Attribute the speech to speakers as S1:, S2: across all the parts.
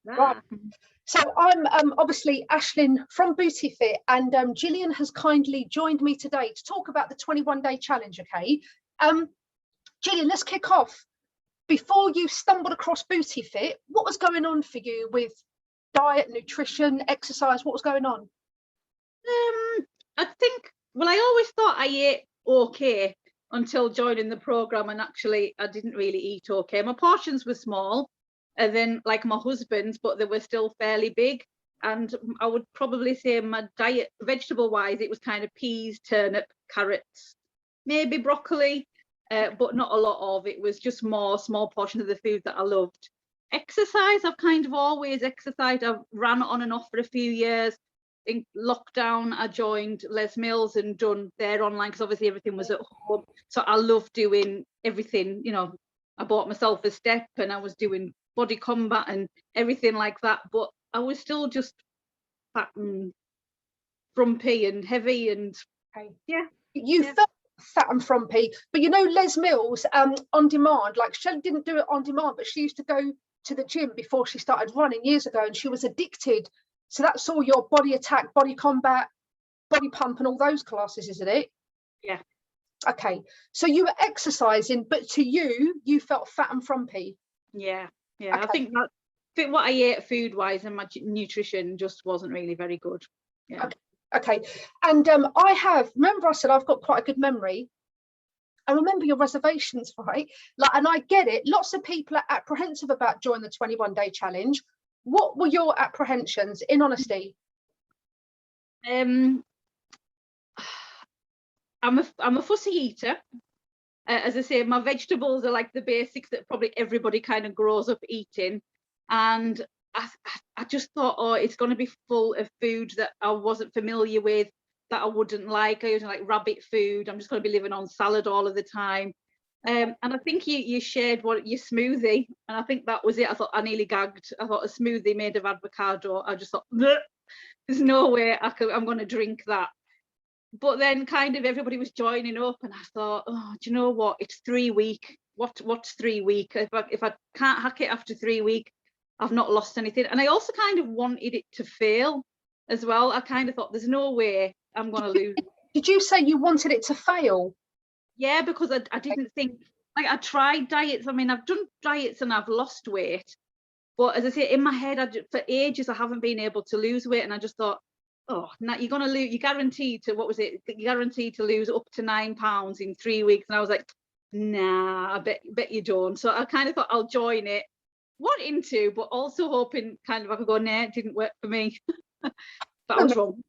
S1: Right. So I'm obviously Ashlyn from Booty Fit, and Gillian has kindly joined me today to talk about the 21-day challenge. Okay, Gillian, let's kick off. Before you stumbled across Booty Fit, what was going on for you with diet, nutrition, exercise? What was going on?
S2: I think, well, I always thought I ate okay until joining the program, and actually I didn't really eat okay. My portions were small, and then like my husband's, but they were still fairly big. And I would probably say my diet, vegetable wise, it was kind of peas, turnip, carrots, maybe broccoli, but not a lot of it. Was just more small portions of the food that I loved. Exercise, I've kind of always exercised. I've ran on and off for a few years. In lockdown, I joined Les Mills and done their online, because obviously everything was at home. So I love doing everything, you know. I bought myself a step and I was doing body combat and everything like that, but I was still just fat and frumpy and heavy, and
S1: You felt fat and frumpy, but you know, Les Mills on demand, like Shelley didn't do it on demand, but she used to go to the gym before she started running years ago, and she was addicted. So that's all your body attack, body combat, body pump, and all those classes, isn't it?
S2: Yeah.
S1: Okay, so you were exercising, but to you felt fat and frumpy.
S2: Yeah.
S1: Okay.
S2: I think what I ate food wise and my nutrition just wasn't really very good. Yeah.
S1: Okay. And remember I said I've got quite a good memory. I remember your reservations, right? Like, and I get it. Lots of people are apprehensive about joining the 21-day challenge. What were your apprehensions, in honesty?
S2: I'm a fussy eater. As I say, my vegetables are like the basics that probably everybody kind of grows up eating. And I just thought, oh, it's going to be full of food that I wasn't familiar with, that I wouldn't like. I wouldn't like rabbit food. I'm just going to be living on salad all of the time. And I think you shared your smoothie, and I think that was it. I thought I nearly gagged. I thought a smoothie made of avocado. I just thought, there's no way I'm going to drink that. But then kind of everybody was joining up, and I thought, oh, do you know what? It's 3 week. What's 3 week? If I can't hack it after 3 week, I've not lost anything. And I also kind of wanted it to fail as well. I kind of thought, there's no way I'm going to lose.
S1: Did you say you wanted it to fail?
S2: Yeah, because I didn't think, like, I tried diets. I mean, I've done diets and I've lost weight, but as I say, in my head, for ages I haven't been able to lose weight, and I just thought, oh, now you're gonna lose. You're guaranteed to, what was it? You're guaranteed to lose up to 9 pounds in 3 weeks, and I was like, nah, I bet you don't. So I kind of thought I'll join it, wanting to, but also hoping kind of I could go, nah, it didn't work for me. But I was wrong.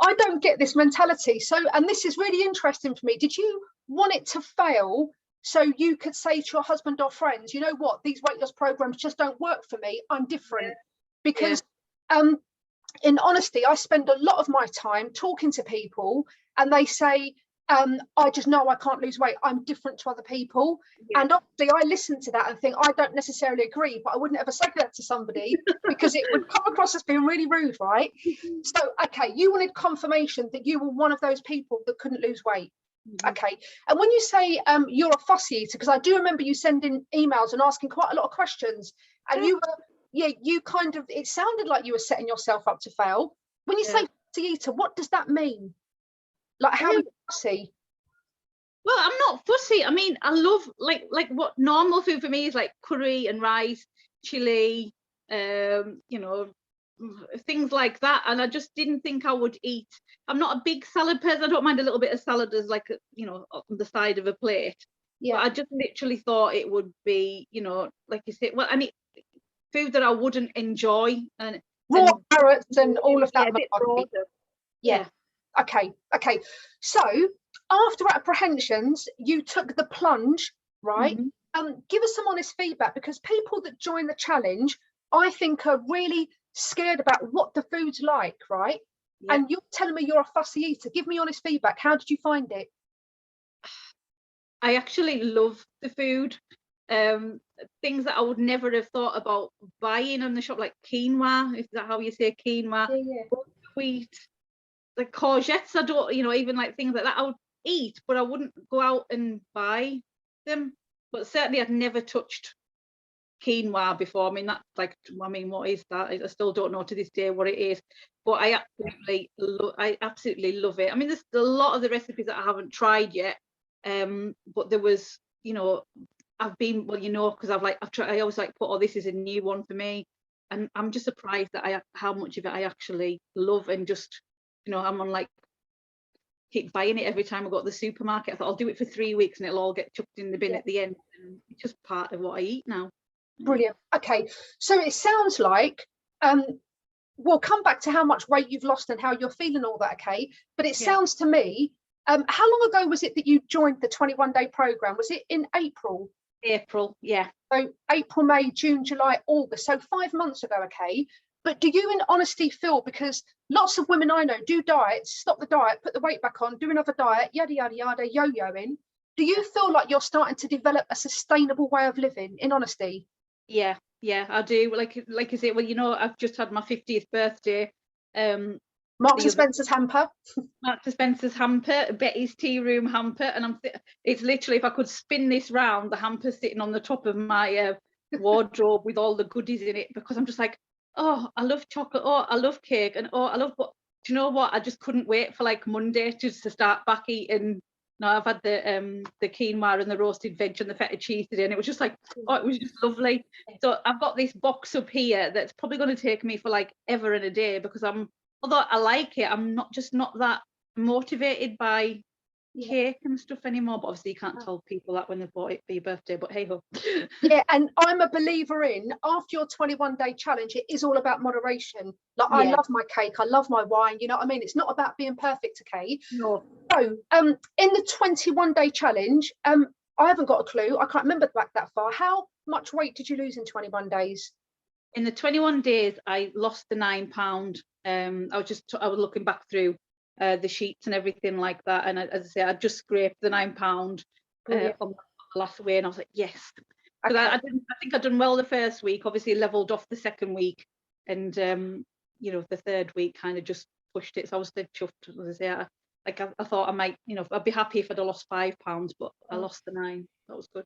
S1: I don't get this mentality. So, and this is really interesting for me. Did you want it to fail so you could say to your husband or friends, you know what, these weight loss programs just don't work for me, I'm different? Because in honesty, I spend a lot of my time talking to people, and they say, I just know I can't lose weight, I'm different to other people. And obviously I listen to that and think, I don't necessarily agree, but I wouldn't ever say that to somebody because it would come across as being really rude, right? So, okay, you wanted confirmation that you were one of those people that couldn't lose weight. Okay. And when you say you're a fussy eater, because I do remember you sending emails and asking quite a lot of questions, and you were, you kind of, it sounded like you were setting yourself up to fail. When you say fussy eater, what does that mean? Like, how are you fussy?
S2: Well, I'm not fussy. I mean, I love like what normal food for me is like curry and rice, chili, you know, things like that. And I just didn't think I would eat. I'm not a big salad person. I don't mind a little bit of salad as like, you know, on the side of a plate. Yeah. But I just literally thought it would be, you know, like you said, well, I mean, food that I wouldn't enjoy, and
S1: raw carrots and all of that.
S2: Yeah.
S1: Okay. So after apprehensions, you took the plunge, right? Give us some honest feedback, because people that join the challenge, I think, are really scared about what the food's like, right? And you're telling me you're a fussy eater. Give me honest feedback. How did you find it?
S2: I actually love the food. Things that I would never have thought about buying on the shop, like quinoa, is that how you say quinoa? Wheat, the courgettes, I don't, you know, even like things like that I would eat, but I wouldn't go out and buy them. But certainly I'd never touched quinoa before. I mean, that's like, I mean, what is that? I still don't know to this day what it is, but I absolutely love it. I mean, there's a lot of the recipes that I haven't tried yet, but there was, you know, I've been, well, you know, because I always like put, oh, this is a new one for me, and I'm just surprised that how much of it I actually love, and just, you know, I'm on like, keep buying it every time I go to the supermarket. I thought I'll do it for 3 weeks and it'll all get chucked in the bin at the end, and it's just part of what I eat now.
S1: Brilliant. Okay, so it sounds like we'll come back to how much weight you've lost and how you're feeling, all that, okay, but it sounds to me, how long ago was it that you joined the 21-day program? Was it in April?
S2: Yeah.
S1: So April, May, June, July, August, so 5 months ago, okay. But do you in honesty feel, because lots of women I know do diets, stop the diet, put the weight back on, do another diet, yada yada yada, yo-yoing, do you feel like you're starting to develop a sustainable way of living, in honesty?
S2: Yeah, I do. Like I say, well, you know, I've just had my 50th birthday.
S1: Marks and Spencer's hamper.
S2: Marks and Spencer's hamper, Betty's tea room hamper, and it's literally, if I could spin this round, the hamper's sitting on the top of my wardrobe with all the goodies in it, because I'm just like, oh, I love chocolate, oh, I love cake, and oh, I love what, do you know what? I just couldn't wait for like Monday just to start back eating. No, I've had the quinoa and the roasted veg and the feta cheese today, and it was just like, oh, it was just lovely. So I've got this box up here that's probably going to take me for like ever and a day, because although I like it, I'm not that motivated by cake and stuff anymore. But obviously you can't tell people that when they've bought it for your birthday, but hey ho.
S1: Yeah, and I'm a believer in, after your 21-day challenge, it is all about moderation. Like, I love my cake, I love my wine, you know what I mean? It's not about being perfect, okay?
S2: No.
S1: So in the 21-day challenge, I haven't got a clue, I can't remember back that far. How much weight did you lose in 21 days?
S2: In the 21 days, I lost the £9. I was looking back through the sheets and everything like that, and as I say, I just scraped the £9 on the last weigh, and I was like, yes. Because I think I'd done well the first week, obviously leveled off the second week, and you know, the third week kind of just pushed it. So I was still chuffed. As I say, I thought I might, you know, I'd be happy if I'd have lost £5, but I lost the 9. That was good.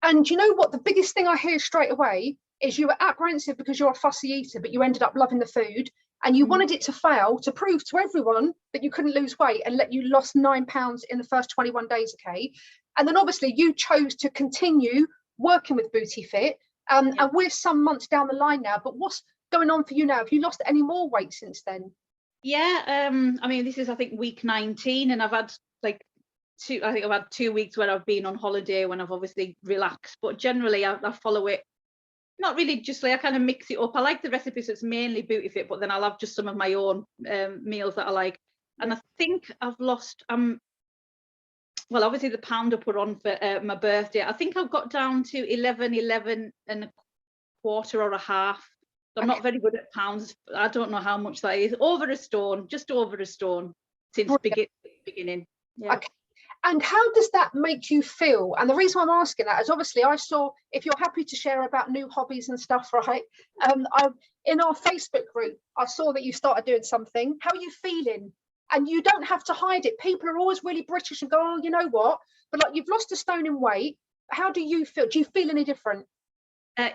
S1: And you know what? The biggest thing I hear straight away is you were apprehensive because you're a fussy eater, but you ended up loving the food, and you wanted it to fail to prove to everyone that you couldn't lose weight, and you lost £9 in the first 21 days, okay? And then obviously you chose to continue working with Booty Fit, and we're some months down the line now, but what's going on for you now? Have you lost any more weight since then?
S2: Yeah, I mean, this is, I think, week 19, and I've had like I've had 2 weeks where I've been on holiday when I've obviously relaxed, but generally I follow it, not religiously, I kind of mix it up. I like the recipes, so it's mainly Booty Fit, but then I'll have just some of my own meals that I like. And I think I've lost, well, obviously the pound I put on for my birthday, I think I've got down to 11 and a quarter or a half. So I'm not very good at pounds. I don't know how much that is. Over a stone, just over a stone since beginning. Yeah. Okay.
S1: And how does that make you feel? And the reason I'm asking that is, obviously I saw, if you're happy to share about new hobbies and stuff, right? In our Facebook group, I saw that you started doing something. How are you feeling? And you don't have to hide it. People are always really British and go, oh, you know what? But like, you've lost a stone in weight. How do you feel? Do you feel any different?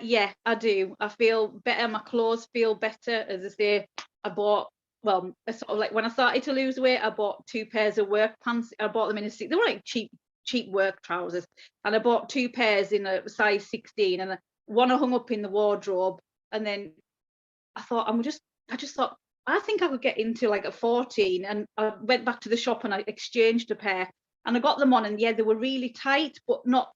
S2: Yeah, I do. I feel better. My clothes feel better. As I say, I bought, well, sort of like when I started to lose weight, I bought 2 pairs of work pants. I bought them in they were like cheap work trousers, and I bought 2 pairs in a size 16, and one I hung up in the wardrobe. And then I just thought, I think I could get into like a 14, and I went back to the shop and I exchanged a pair, and I got them on, and yeah, they were really tight, but not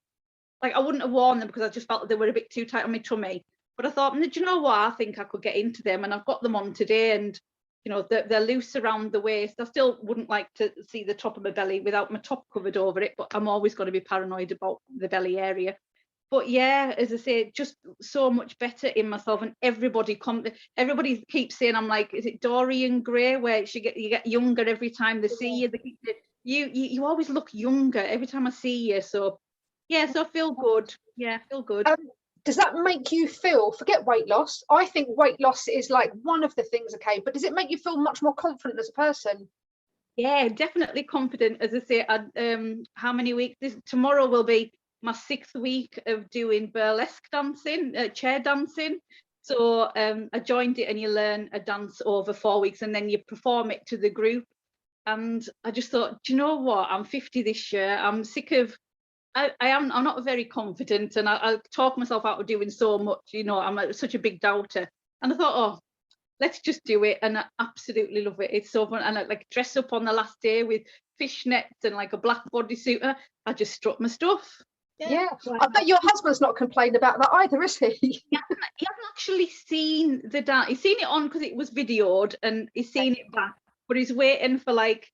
S2: like, I wouldn't have worn them because I just felt that they were a bit too tight on my tummy. But I thought, do you know what? I think I could get into them, and I've got them on today, and you know, they're loose around the waist. I still wouldn't like to see the top of my belly without my top covered over it, but I'm always going to be paranoid about the belly area. But yeah, as I say, just so much better in myself, and everybody keeps saying, I'm like, is it Dorian Gray, where you get younger every time they see you? They keep saying, you always look younger every time I see you. So yeah, so I feel good. Yeah, I feel good.
S1: Does that make you feel, forget weight loss, I think weight loss is like one of the things, okay, but does it make you feel much more confident as a person?
S2: Yeah, definitely confident. As I say, how many weeks? Tomorrow will be my 6th week of doing burlesque dancing, chair dancing. So I joined it, and you learn a dance over 4 weeks, and then you perform it to the group. And I just thought, do you know what? I'm 50 this year. I'm sick of. I'm not very confident, and I talk myself out of doing so much. You know, I'm such a big doubter. And I thought, oh, let's just do it. And I absolutely love it. It's so fun. And I like dress up on the last day with fishnets and like a black bodysuit. I just strut my stuff.
S1: Yeah, I bet your husband's not complaining about that either, is he?
S2: He hasn't actually seen the dance. He's seen it on because it was videoed, and he's seen it back, but he's waiting for like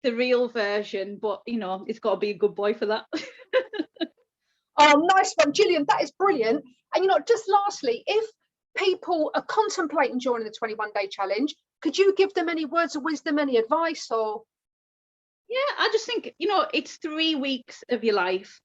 S2: the real version. But you know, he's got to be a good boy for that.
S1: Oh, nice one, Gillian. That is brilliant. And you know, just lastly, if people are contemplating joining the 21-day challenge, could you give them any words of wisdom, any advice, or?
S2: Yeah, I just think, you know, it's 3 weeks of your life.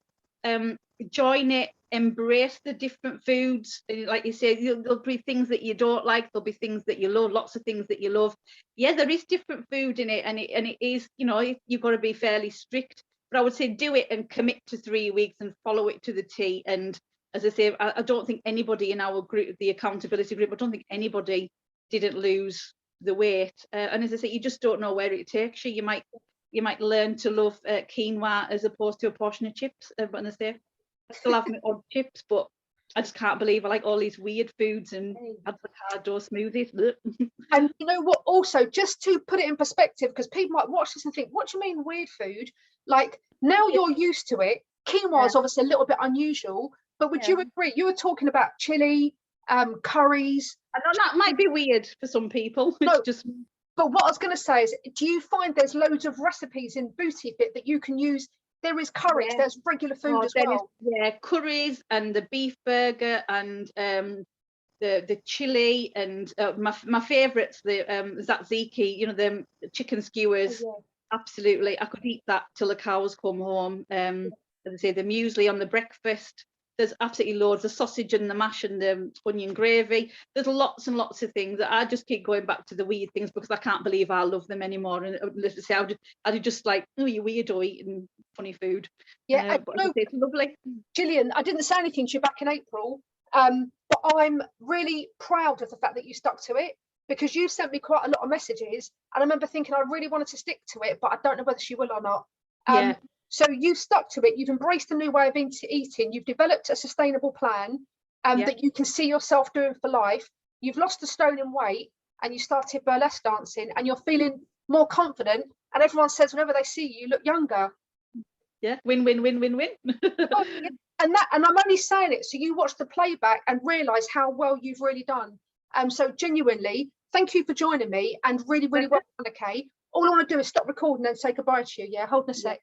S2: Join it, embrace the different foods. Like you say, there'll be things that you don't like, there'll be things that you love, lots of things that you love. Yeah, there is different food in it, and it is, you know, you've got to be fairly strict. But I would say do it and commit to 3 weeks and follow it to the T. And as I say, I don't think anybody in our group, the accountability group, I don't think anybody didn't lose the weight. And as I say, you just don't know where it takes you. You might learn to love quinoa as opposed to a portion of chips. But as I say, I still have my odd chips, but I just can't believe I like all these weird foods and avocado smoothies.
S1: And you know what, also, just to put it in perspective, because people might watch this and think, what do you mean weird food? Like, now you're used to it. Quinoa is obviously a little bit unusual, but would you agree? You were talking about chili, curries.
S2: I know that might be weird for some people.
S1: No,
S2: it's just.
S1: But what I was going to say is, do you find there's loads of recipes in Booty Fit that you can use? There is curries, there's regular food as well.
S2: Curries and the beef burger and the chili, and my favourites, the tzatziki, you know, the chicken skewers. Absolutely, I could eat that till the cows come home. As I say, the muesli on the breakfast. There's absolutely loads, the sausage and the mash and the onion gravy. There's lots and lots of things that I just keep going back to the weird things because I can't believe I love them anymore. And let's say I'd just like, oh, you weirdo eating funny food.
S1: Yeah,
S2: but it's lovely.
S1: Gillian, I didn't say anything to you back in April, but I'm really proud of the fact that you stuck to it, because you sent me quite a lot of messages, and I remember thinking I really wanted to stick to it, but I don't know whether she will or not. So you stuck to it, you've embraced a new way of eating, you've developed a sustainable plan that you can see yourself doing for life. You've lost a stone in weight, and you started burlesque dancing, and you're feeling more confident, and everyone says whenever they see you, you look younger.
S2: Yeah, win, win, win, win, win.
S1: And I'm only saying it so you watch the playback and realise how well you've really done. So genuinely, thank you for joining me, and really, really well done, okay? All I want to do is stop recording and say goodbye to you. Yeah, hold on a sec.